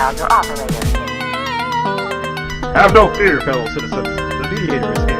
dialed your operator. Have no fear, fellow citizens. The Mediator is here.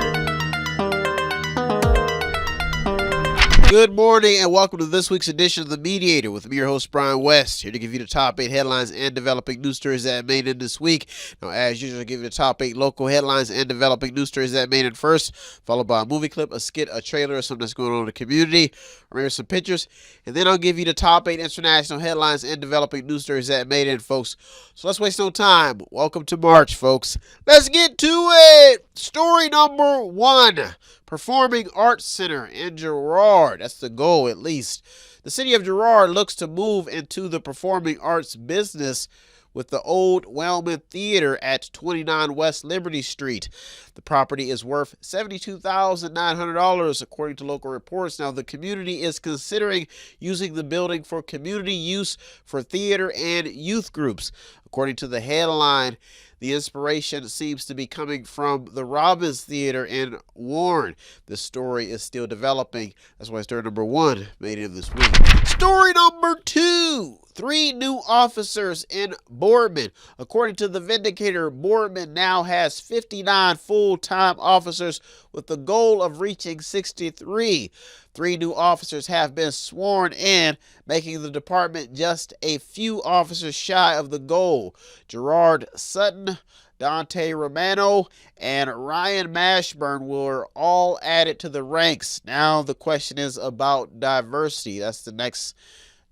Good morning and welcome to this week's edition of The Mediator with me, your host, Brian West, here to give you the top 8 headlines and developing news stories that made in this week. Now, as usual, I'll give you the top 8 local headlines and developing news stories that made in first, followed by a movie clip, a skit, a trailer, or something that's going on in the community, or maybe some pictures. And then I'll give you the top 8 international headlines and developing news stories that made in, folks. So let's waste no time. Welcome to March, folks. Let's get to it. Story number 1. Performing Arts Center in Girard. That's the goal, at least. The city of Girard looks to move into the performing arts business with the old Wellman Theater at 29 West Liberty Street. The property is worth $72,900 according to local reports. Now, the community is considering using the building for community use for theater and youth groups. According to the headline, the inspiration seems to be coming from the Robbins Theater in Warren. This story is still developing. That's why story number 1 made it this week. Story number 2. 3 new officers in Boardman. According to the Vindicator, Boardman now has 59 full-time officers with the goal of reaching 63. 3 new officers have been sworn in, making the department just a few officers shy of the goal. Gerard Sutton, Dante Romano, and Ryan Mashburn were all added to the ranks. Now the question is about diversity. That's the next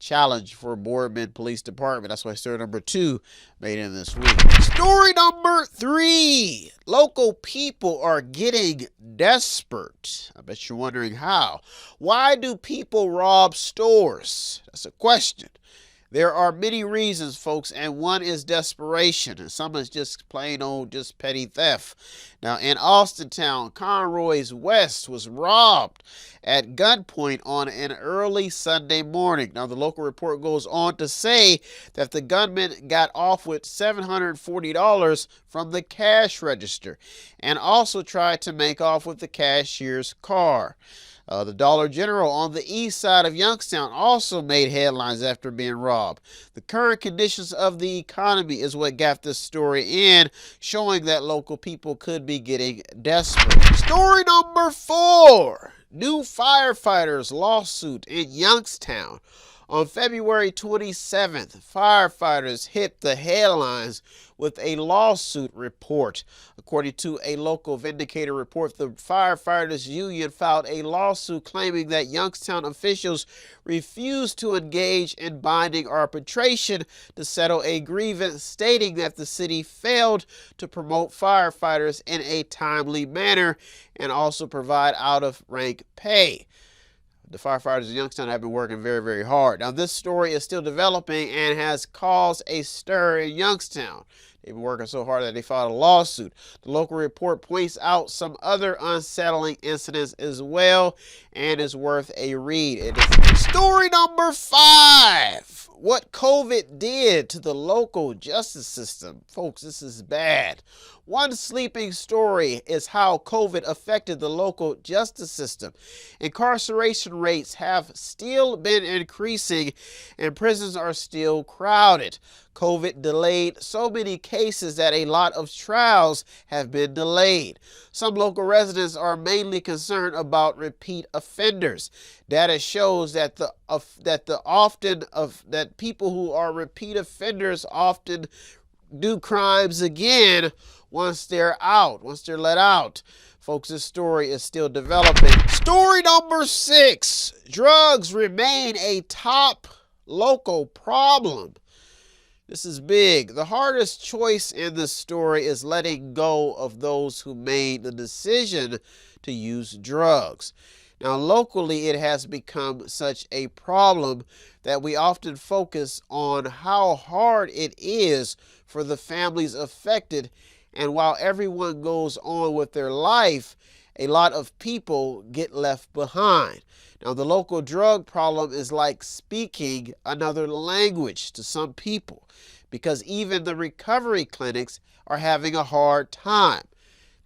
challenge for Boardman Police Department. That's why story number 2 made it this week. Story number 3. Local people are getting desperate. I bet you're wondering how. Why do people rob stores? That's a question. There are many reasons, folks, and one is desperation, and some is just plain old, just petty theft. Now, in Austintown, Conroy's West was robbed at gunpoint on an early Sunday morning. Now, the local report goes on to say that the gunman got off with $740 from the cash register and also tried to make off with the cashier's car. The Dollar General on the east side of Youngstown also made headlines after being robbed. The current conditions of the economy is what got this story in, showing that local people could be getting desperate. Story number 4. New firefighters lawsuit in Youngstown. On February 27th, firefighters hit the headlines with a lawsuit report. According to a local Vindicator report, the firefighters union filed a lawsuit claiming that Youngstown officials refused to engage in binding arbitration to settle a grievance, stating that the city failed to promote firefighters in a timely manner and also provide out-of-rank pay. The firefighters in Youngstown have been working very, very hard. Now, this story is still developing and has caused a stir in Youngstown. They've been working so hard that they filed a lawsuit. The local report points out some other unsettling incidents as well and is worth a read. It is story number 5. What COVID did to the local justice system. Folks, this is bad. One sleeping story is how COVID affected the local justice system. Incarceration rates have still been increasing and prisons are still crowded. COVID delayed so many cases that a lot of trials have been delayed. Some local residents are mainly concerned about repeat offenders. Data shows that people who are repeat offenders often do crimes again once they're let out. Folks, this story is still developing. Story number 6. Drugs remain a top local problem. This is big. The hardest choice in this story is letting go of those who made the decision to use drugs. Now, locally, it has become such a problem that we often focus on how hard it is for the families affected. And while everyone goes on with their life, a lot of people get left behind. Now, the local drug problem is like speaking another language to some people because even the recovery clinics are having a hard time.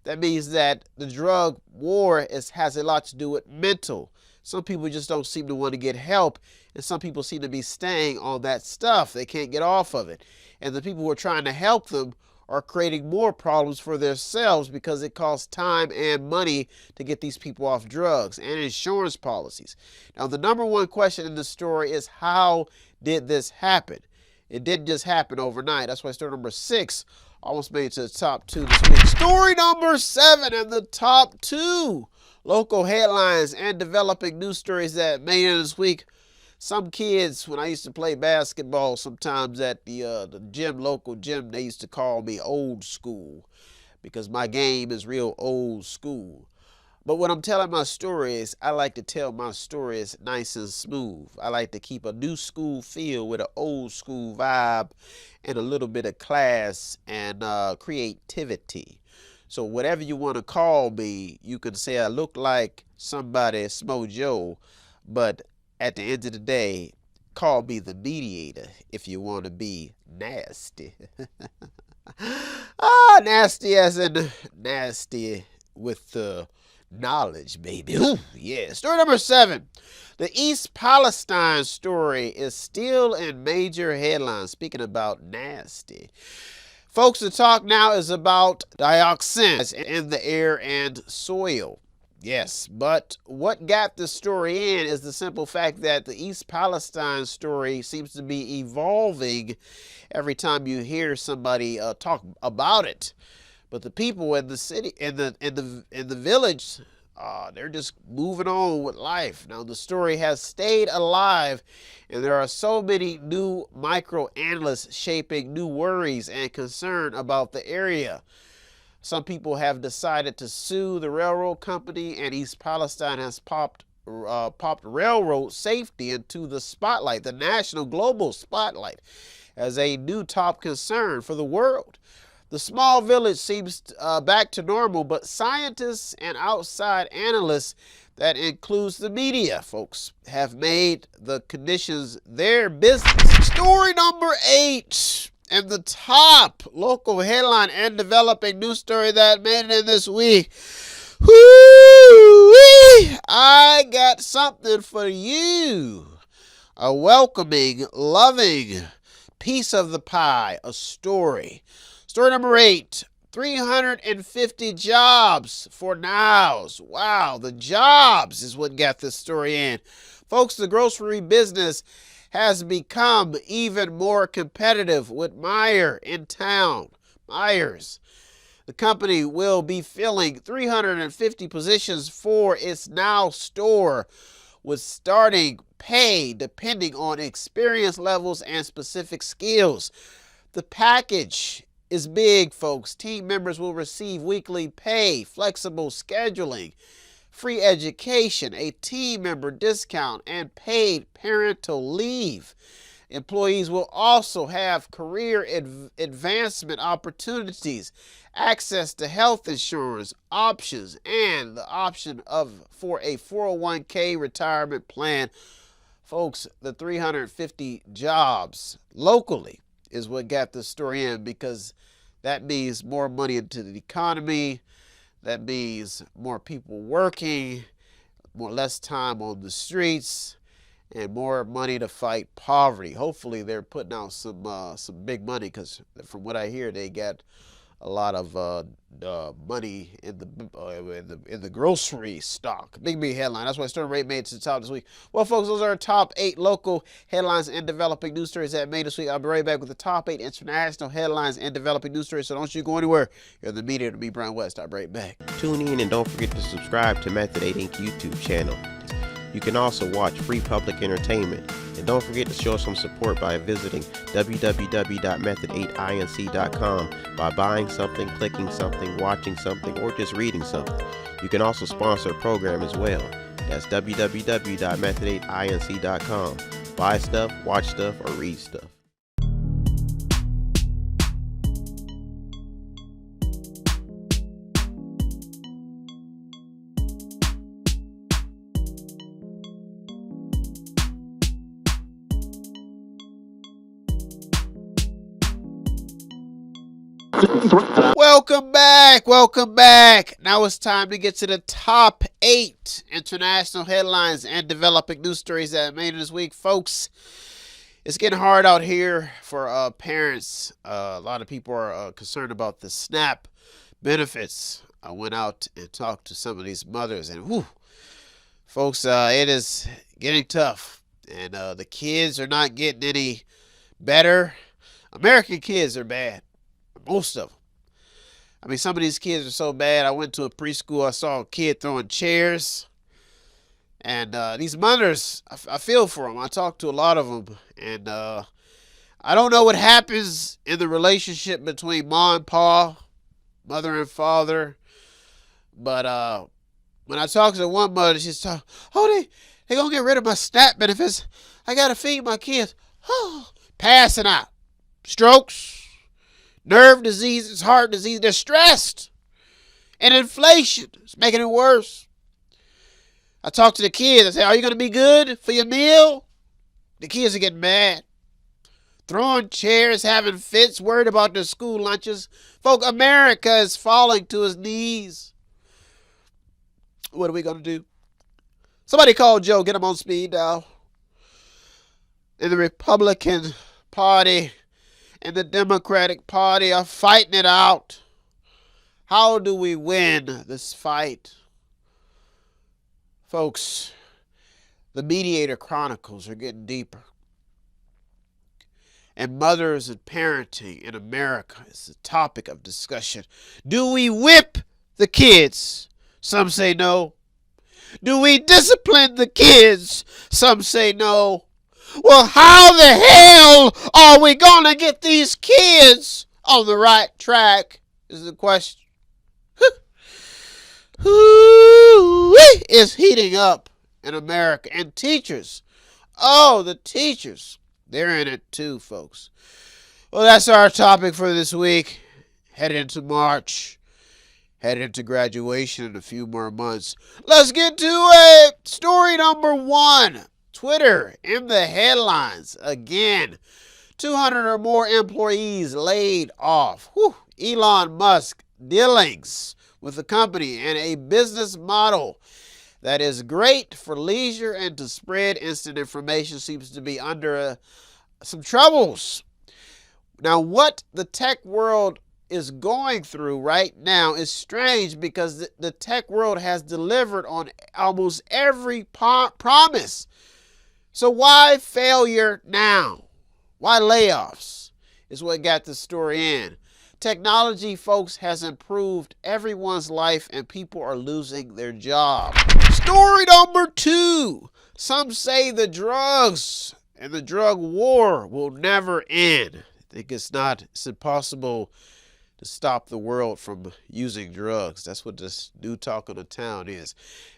That means that the drug war has a lot to do with mental. some people just don't seem to want to get help, and some people seem to be staying on that stuff. They can't get off of it. And the people who are trying to help them are creating more problems for themselves because it costs time and money to get these people off drugs and insurance policies. Now, the number one question in the story is, how did this happen? It didn't just happen overnight. That's why story number 6 almost made it to the top 2 this week. Story number 7 in the top 2 local headlines and developing news stories that made it this week. Some kids, when I used to play basketball sometimes at the gym, local gym, they used to call me old school because my game is real old school. But when I'm telling my stories, I like to tell my stories nice and smooth. I like to keep a new school feel with an old school vibe and a little bit of class and creativity. So whatever you want to call me, you can say I look like somebody, Smo Joe, but at the end of the day, call me the Mediator if you want to be nasty. Nasty as in nasty with the knowledge, baby. Ooh, yeah. Story number 7. The East Palestine story is still in major headlines. Speaking about nasty. Folks, the talk now is about dioxins in the air and soil. Yes, but what got the story in is the simple fact that the East Palestine story seems to be evolving every time you hear somebody talk about it. But the people in the city, in the village, they're just moving on with life. Now the story has stayed alive, and there are so many new micro analysts shaping new worries and concern about the area. Some people have decided to sue the railroad company, and East Palestine has popped railroad safety into the spotlight, the national global spotlight, as a new top concern for the world. The small village seems back to normal, but scientists and outside analysts, that includes the media, folks, have made the conditions their business. Story number 8. And the top local headline and developing news story that made it in this week. Woo-wee! I got something for you. A welcoming, loving piece of the pie, a story. Story number 8. 350 jobs for nows. Wow, the jobs is what got this story in. Folks, the grocery business has become even more competitive with Meijer in town. Meijer's. The company will be filling 350 positions for its Now store with starting pay depending on experience levels and specific skills. The package is big, folks. Team members will receive weekly pay, flexible scheduling, free education, a team member discount, and paid parental leave. Employees will also have career advancement opportunities, access to health insurance options, and the option for a 401k retirement plan. Folks, the 350 jobs locally is what got the story in, because that means more money into the economy. That means more people working, less time on the streets, and more money to fight poverty. Hopefully, they're putting out some big money, because from what I hear, they got a lot of money in the grocery stock. Big headline. That's why story rate made it to the top this week. Well, folks, those are our top 8 local headlines and developing news stories that made this week. I'll be right back with the top 8 international headlines and developing news stories. So don't you go anywhere. You're the Mediator to be Brian West. I'll be right back. Tune in and don't forget to subscribe to Method 8 Inc. YouTube channel. You can also watch free public entertainment. And don't forget to show some support by visiting www.method8inc.com by buying something, clicking something, watching something, or just reading something. You can also sponsor a program as well. That's www.method8inc.com. Buy stuff, watch stuff, or read stuff. Welcome back. Welcome back. Now it's time to get to the top 8 international headlines and developing news stories that made it this week, folks. It's getting hard out here for parents. A lot of people are concerned about the SNAP benefits. I went out and talked to some of these mothers, and whew, folks, it is getting tough. And the kids are not getting any better. American kids are bad. Most of them. I mean, some of these kids are so bad. I went to a preschool. I saw a kid throwing chairs. And these mothers, I feel for them. I talked to a lot of them. And I don't know what happens in the relationship between mom and pa, mother and father. But when I talked to one mother, she's talking, oh, they going to get rid of my SNAP benefits. I got to feed my kids. Oh, passing out. Strokes. Nerve diseases, heart disease. They're stressed. And inflation is making it worse. I talk to the kids. I say, are you going to be good for your meal? The kids are getting mad. Throwing chairs, having fits, worried about their school lunches. Folk, America is falling to its knees. What are we going to do? Somebody call Joe. Get him on speed dial. In the Republican Party and the Democratic Party are fighting it out. How do we win this fight? Folks, the Mediator Chronicles are getting deeper. And mothers and parenting in America is the topic of discussion. Do we whip the kids? Some say no. Do we discipline the kids? Some say no. Well, how the hell are we going to get these kids on the right track is the question. It's heating up in America. And teachers, oh, the teachers, they're in it too, folks. Well, that's our topic for this week. Headed into March. Headed into graduation in a few more months. Let's get to it. Story number 1. Twitter in the headlines again. 200 or more employees laid off. Whew. Elon Musk dealings with the company and a business model that is great for leisure and to spread instant information seems to be under some troubles. Now, what the tech world is going through right now is strange because the tech world has delivered on almost every promise. So why failure now? Why layoffs is what got the story in. Technology, folks, has improved everyone's life and people are losing their job. Story number 2. Some say the drugs and the drug war will never end. I think it's impossible to stop the world from using drugs. That's what this new talk of the town is.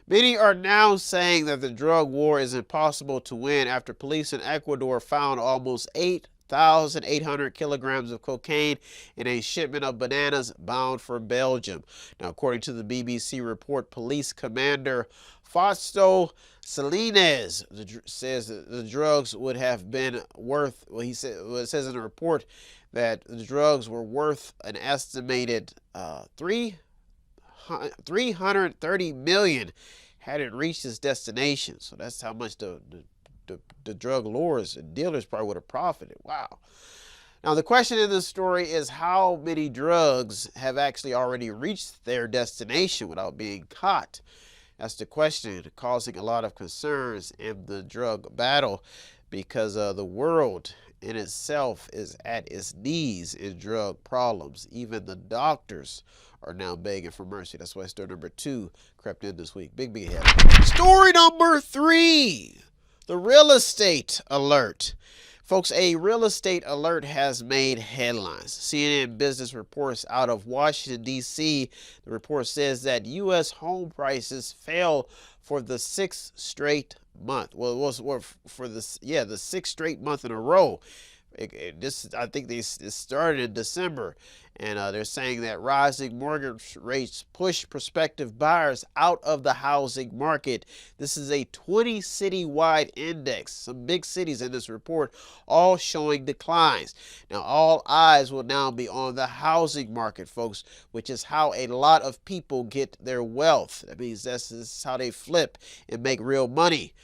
Many are now saying that the drug war is impossible to win after police in Ecuador found almost 8,800 kilograms of cocaine in a shipment of bananas bound for Belgium. Now, according to the BBC report, police commander Fausto Salinas says that the drugs would have been worth, it says in the report that the drugs were worth an estimated $330 million had it reached its destination. So that's how much the drug lords and dealers probably would have profited. Wow. Now, the question in this story is how many drugs have actually already reached their destination without being caught? That's the question, causing a lot of concerns in the drug battle because the world in itself is at its knees in drug problems. Even the doctors are now begging for mercy. That's why story number 2 crept in this week. Big head. Story number 3. The real estate alert. Folks, a real estate alert has made headlines. CNN Business reports out of Washington, D.C. The report says that U.S. home prices fell for the 6th straight month. Well, it was for the 6th straight month in a row. I think it started in December, and they're saying that rising mortgage rates push prospective buyers out of the housing market. This is a 20 city-wide index, some big cities in this report, all showing declines. Now, all eyes will now be on the housing market, folks, which is how a lot of people get their wealth. That means this is how they flip and make real money.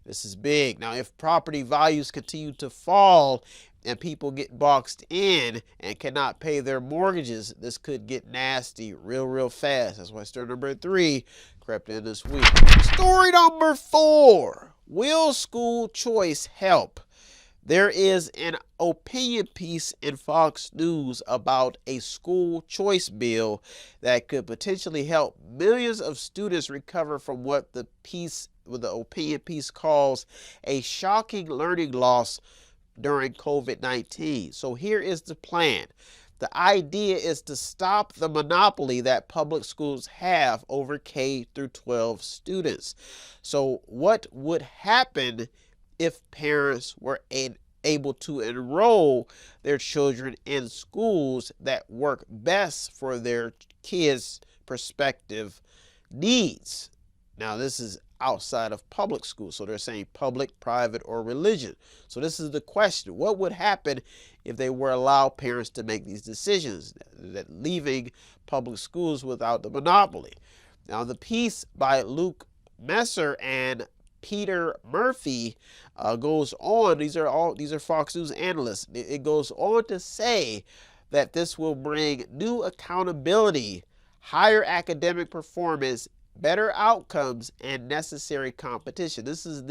This is big. Now, if property values continue to fall and people get boxed in and cannot pay their mortgages, this could get nasty real fast. That's why story number 3 crept in this week. Story number 4, will school choice help? There is an opinion piece in Fox News about a school choice bill that could potentially help millions of students recover from what the opinion piece calls a shocking learning loss during COVID-19. So here is the plan. The idea is to stop the monopoly that public schools have over K through 12 students. So what would happen if parents were able to enroll their children in schools that work best for their kids' prospective needs? Now, this is outside of public school, so they're saying public, private, or religion. So this is the question. What would happen if they were allowed parents to make these decisions, that leaving public schools without the monopoly? Now, the piece by Luke Messer and Peter Murphy goes on. These are Fox News analysts. It goes on to say that this will bring new accountability, higher academic performance, better outcomes, and necessary competition. This is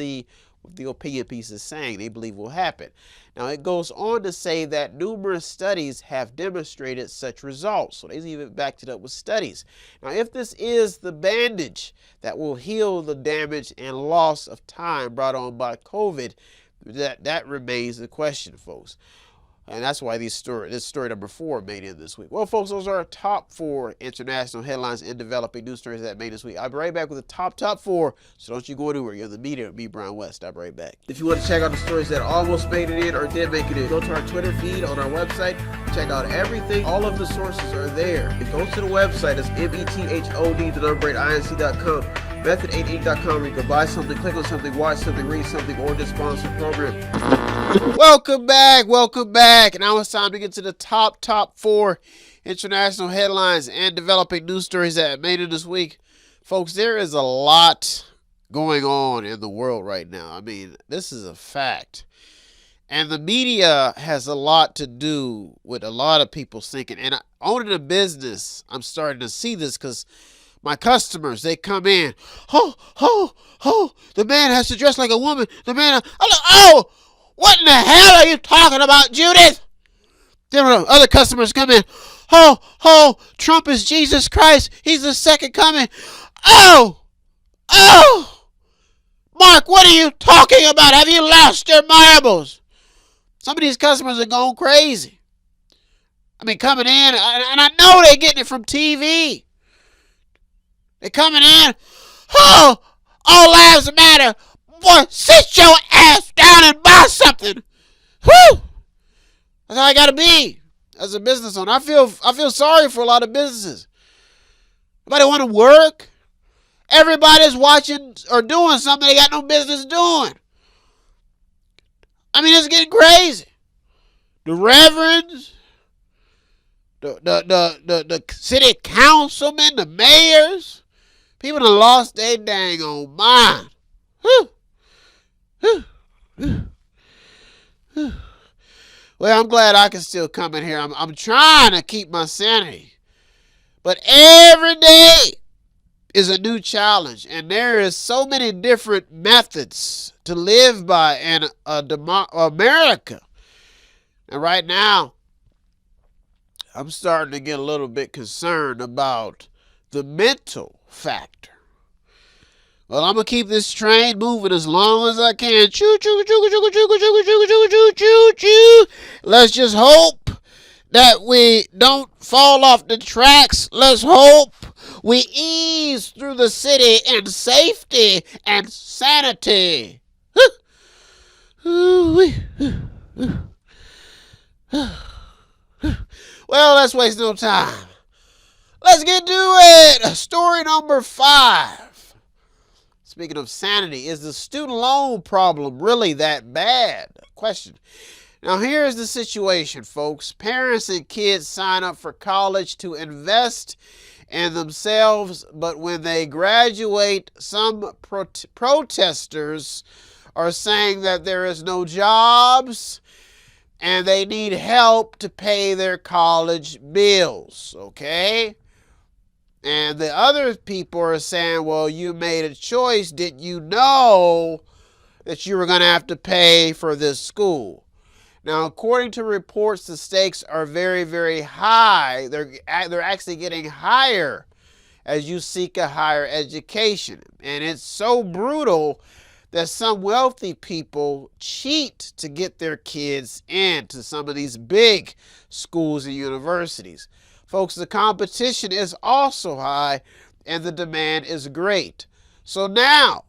what the opinion piece is saying they believe will happen. Now, it goes on to say that numerous studies have demonstrated such results. So they even backed it up with studies. Now, if this is the bandage that will heal the damage and loss of time brought on by COVID, that remains the question, folks. And that's why this story number 4 made in this week. Well, folks, those are our top 4 international headlines and developing news stories that made this week. I'll be right back with the top 4. So don't you go anywhere. You're in the media with me, Brian West. I'll be right back. If you want to check out the stories that almost made it in or did make it in, go to our Twitter feed on our website. Check out everything. All of the sources are there. Go to the website. It's method8inc.com. Method8inc.com, where you can buy something, click on something, watch something, read something, or just sponsor a program. Welcome back. And now it's time to get to the top 4 international headlines and developing news stories that made it this week. Folks, there is a lot going on in the world right now. I mean, this is a fact. And the media has a lot to do with a lot of people thinking. And owning a business, I'm starting to see this because my customers, they come in. The man has to dress like a woman. What in the hell are you talking about, Judith? Then other customers come in. Trump is Jesus Christ. He's the second coming. Mark, what are you talking about? Have you lost your marbles? Some of these customers are going crazy. I mean, coming in, and I know they're getting it from TV. They're coming in. All lives matter. Boy, sit your ass down and buy something. Whew! That's how I gotta be as a business owner. I feel sorry for a lot of businesses. Nobody want to work. Everybody's watching or doing something they got no business doing. I mean, it's getting crazy. The reverends, the city councilmen, the mayors, people that lost their dang old mind. Well, I'm glad I can still come in here. I'm trying to keep my sanity. But every day is a new challenge. And there is so many different methods to live by in America. And right now, I'm starting to get a little bit concerned about the mental factor. Well, I'm going to keep this train moving as long as I can. Choo, choo, choo, choo, choo, choo, choo, choo, choo, choo, choo, choo. Let's just hope that we don't fall off the tracks. Let's hope we ease through the city in safety and sanity. Well, let's waste no time. Let's get to it. Story number 5. Speaking of sanity, is the student loan problem really that bad? Question. Now, here's the situation, folks. Parents and kids sign up for college to invest in themselves, but when they graduate, some protesters are saying that there is no jobs and they need help to pay their college bills, okay? And the other people are saying, well, you made a choice. Didn't you know that you were going to have to pay for this school? Now, according to reports, the stakes are very, very high. They're actually getting higher as you seek a higher education. And it's so brutal that some wealthy people cheat to get their kids into some of these big schools and universities. Folks, the competition is also high and the demand is great. So now,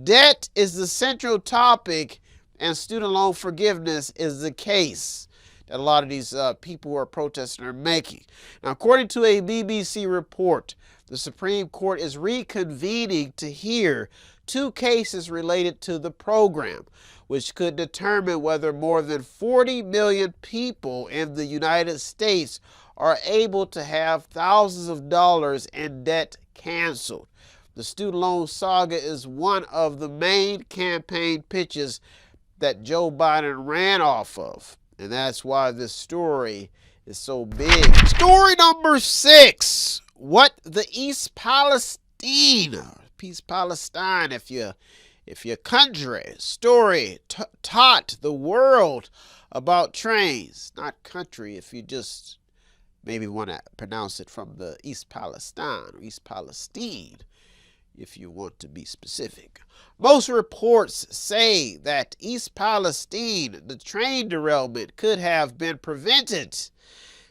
debt is the central topic and student loan forgiveness is the case that a lot of these people who are protesting are making. Now, according to a BBC report, the Supreme Court is reconvening to hear 2 cases related to the program, which could determine whether more than 40 million people in the United States are able to have thousands of dollars in debt canceled. The student loan saga is one of the main campaign pitches that Joe Biden ran off of. And that's why this story is so big. Story number 6. What the East Palestine, Peace Palestine, if your country story taught the world about trains, not country, if you just maybe want to pronounce it from the East Palestine or East Palestine, if you want to be specific. Most reports say that East Palestine, the train derailment, could have been prevented.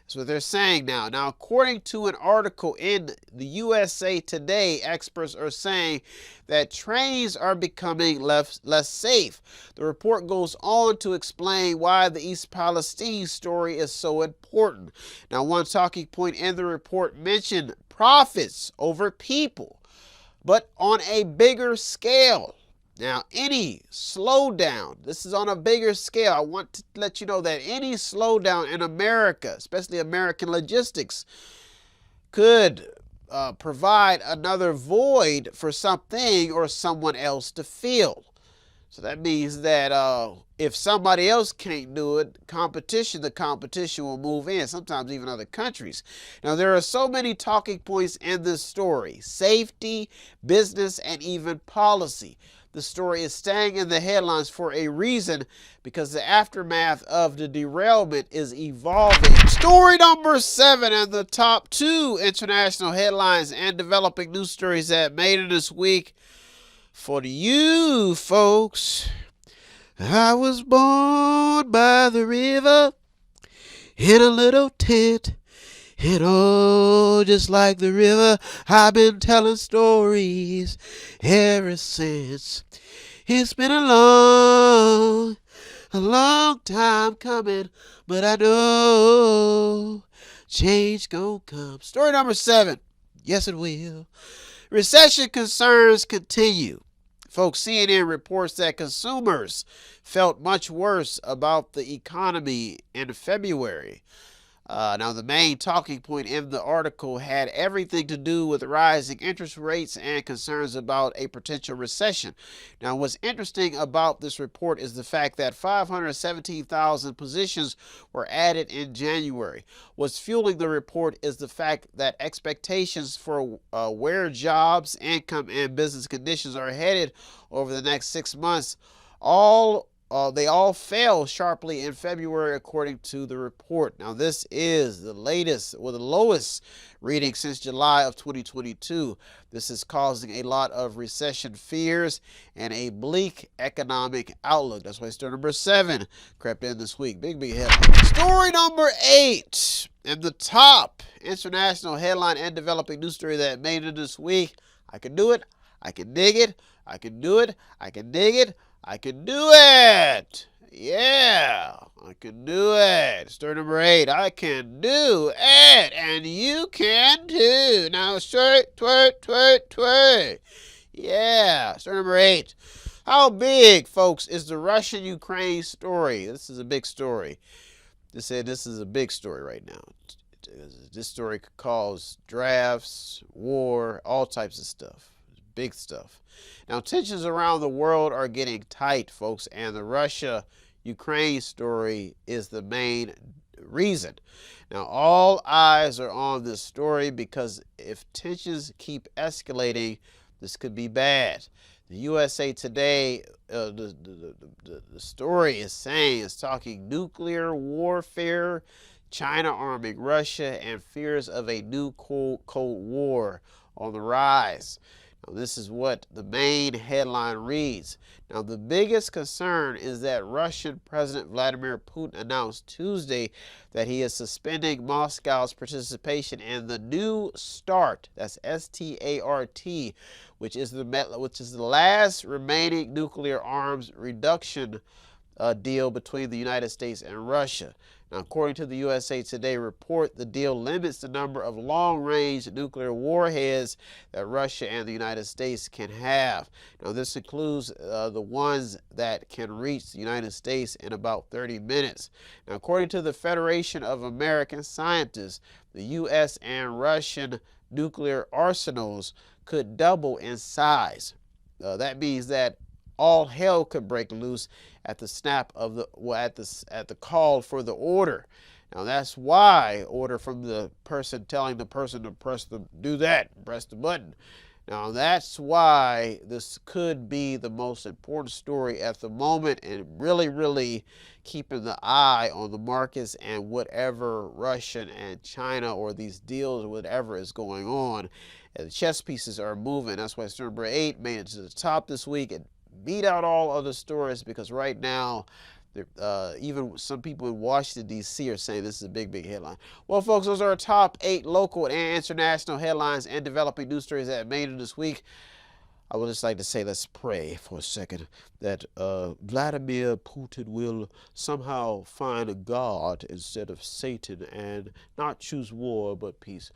That's what they're saying now. Now, according to an article in the USA Today, experts are saying that trains are becoming less safe. The report goes on to explain why the East Palestine story is so important. Now, one talking point in the report mentioned profits over people, but on a bigger scale. Now, any slowdown, this is on a bigger scale. I want to let you know that any slowdown in America, especially American logistics, could provide another void for something or someone else to fill. So that means that if somebody else can't do it, the competition will move in, sometimes even other countries. Now, there are so many talking points in this story: safety, business, and even policy. The story is staying in the headlines for a reason, because the aftermath of the derailment is evolving. Story number 7 and the top 2 international headlines and developing news stories that made it this week for you folks. I was born by the river in a little tent. And oh, just like the river, I've been telling stories ever since. It's been a long time coming, but I know change gonna come. Story number 7. Yes, it will. Recession concerns continue. Folks, CNN reports that consumers felt much worse about the economy in February. Now, the main talking point in the article had everything to do with rising interest rates and concerns about a potential recession. Now, what's interesting about this report is the fact that 517,000 positions were added in January. What's fueling the report is the fact that expectations for where jobs, income, and business conditions are headed over the next 6 months they all fell sharply in February, according to the report. Now, this is the latest, or the lowest reading since July of 2022. This is causing a lot of recession fears and a bleak economic outlook. That's why story number 7 crept in this week. Big headline. Story number 8, and the top international headline and developing news story that made it this week. I can do it. I can dig it. I can do it. I can dig it. I can do it. Yeah, I can do it. Story number 8, I can do it, and you can too. Now, twerk. Yeah, story number 8. How big, folks, is the Russian-Ukraine story? This is a big story. This is a big story right now. This story could cause drafts, war, all types of stuff. Big stuff. Now, tensions around the world are getting tight, folks, and the Russia-Ukraine story is the main reason. Now, all eyes are on this story because if tensions keep escalating, this could be bad. The USA Today, the story is saying, it's talking nuclear warfare, China arming Russia, and fears of a new Cold War on the rise. Now, this is what the main headline reads. Now, the biggest concern is that Russian President Vladimir Putin announced Tuesday that he is suspending Moscow's participation in the New START, that's S-T-A-R-T, which is the last remaining nuclear arms reduction deal between the United States and Russia. Now, according to the USA Today report, the deal limits the number of long-range nuclear warheads that Russia and the United States can have. Now, this includes the ones that can reach the United States in about 30 minutes. Now, according to the Federation of American Scientists, the U.S. and Russian nuclear arsenals could double in size. That means that all hell could break loose at the snap of at the call for the order. Now, that's why order from the person telling the person to press the button. Now, that's why this could be the most important story at the moment, and really keeping the eye on the markets and whatever Russia and China or these deals or whatever is going on. And the chess pieces are moving. That's why story number 8 made it to the top this week and beat out all other stories, because right now, even some people in Washington, D.C. are saying this is a big headline. Well, folks, those are our top 8 local and international headlines and developing news stories that made it this week. I would just like to say, let's pray for a second that Vladimir Putin will somehow find a God instead of Satan and not choose war but peace.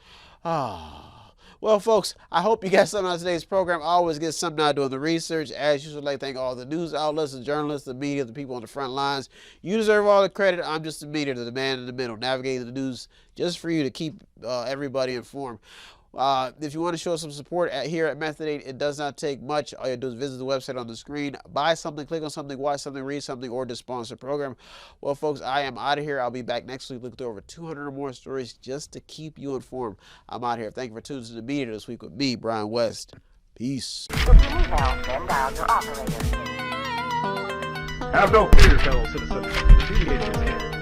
Well, folks, I hope you got something out of today's program. I always get something out of doing the research. As usual, I'd like to thank all the news outlets, the journalists, the media, the people on the front lines. You deserve all the credit. I'm just the media, the man in the middle, navigating the news just for you to keep everybody informed. If you want to show some support here at Method 8, it does not take much. All you have to do is visit the website on the screen, buy something, click on something, watch something, read something, or just sponsor a program. Well, folks, I am out of here. I'll be back next week looking through over 200 or more stories just to keep you informed. I'm out here. Thank you for tuning to the Mediator this week with me, Brian West. Peace. If you need help, then dial your operator. Have no fear, fellow citizens. The Mediator is here.